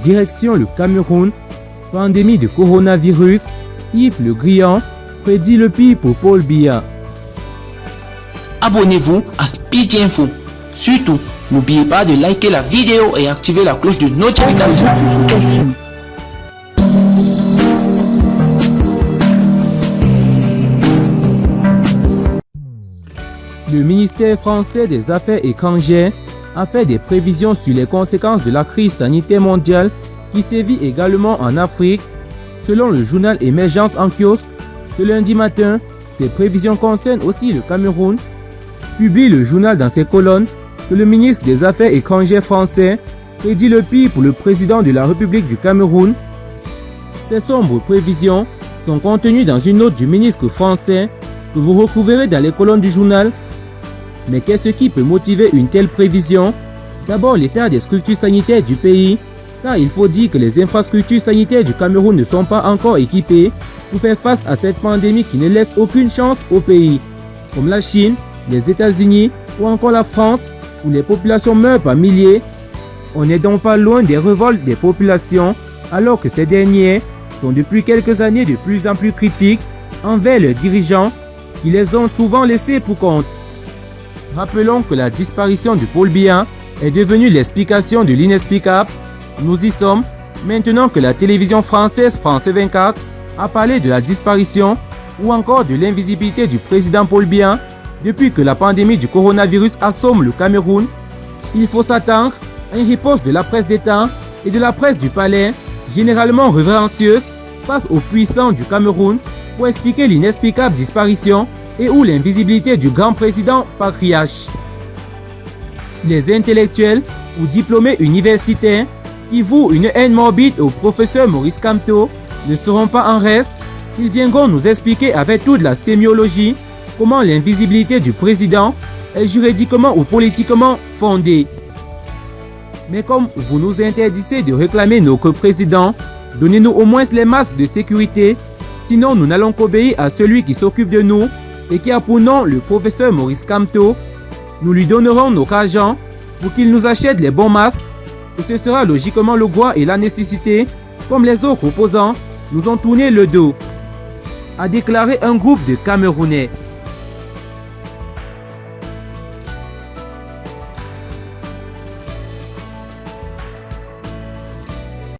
direction le Cameroun. Pandémie de coronavirus. Yves Le Drian prédit le pire pour Paul Biya. Abonnez-vous à Speedy Info. Surtout, n'oubliez pas de liker la vidéo et activer la cloche de notification. Le ministère français des Affaires étrangères a fait des prévisions sur les conséquences de la crise sanitaire mondiale qui sévit également en Afrique. Selon le journal Émergence en kiosque, ce lundi matin, ces prévisions concernent aussi le Cameroun. Publie le journal dans ses colonnes que le ministre des Affaires étrangères français prédit le pire pour le président de la République du Cameroun. Ces sombres prévisions sont contenues dans une note du ministre français que vous retrouverez dans les colonnes du journal. Mais qu'est-ce qui peut motiver une telle prévision? D'abord, l'état des structures sanitaires du pays, car il faut dire que les infrastructures sanitaires du Cameroun ne sont pas encore équipées pour faire face à cette pandémie qui ne laisse aucune chance au pays, comme la Chine, les États-Unis ou encore la France, où les populations meurent par milliers. On n'est donc pas loin des révoltes des populations, alors que ces dernières sont depuis quelques années de plus en plus critiques envers leurs dirigeants, qui les ont souvent laissés pour compte. Rappelons que la disparition de Paul Biya est devenue l'explication de l'inexplicable. Nous y sommes maintenant que la télévision française France 24 a parlé de la disparition ou encore de l'invisibilité du président Paul Biya depuis que la pandémie du coronavirus assomme le Cameroun. Il faut s'attendre à une riposte de la presse d'État et de la presse du palais, généralement révérencieuse, face aux puissants du Cameroun pour expliquer l'inexplicable disparition et ou l'invisibilité du grand président patriarche. Les intellectuels ou diplômés universitaires qui vouent une haine morbide au professeur Maurice Kamto ne seront pas en reste. Ils viendront nous expliquer avec toute la sémiologie comment l'invisibilité du président est juridiquement ou politiquement fondée. Mais comme vous nous interdisez de réclamer notre président, donnez-nous au moins les masques de sécurité, sinon nous n'allons qu'obéir à celui qui s'occupe de nous et qui a pour nom le professeur Maurice Kamto. Nous lui donnerons nos argent pour qu'il nous achète les bons masques, et ce sera logiquement le droit et la nécessité, comme les autres opposants nous ont tourné le dos, a déclaré un groupe de Camerounais.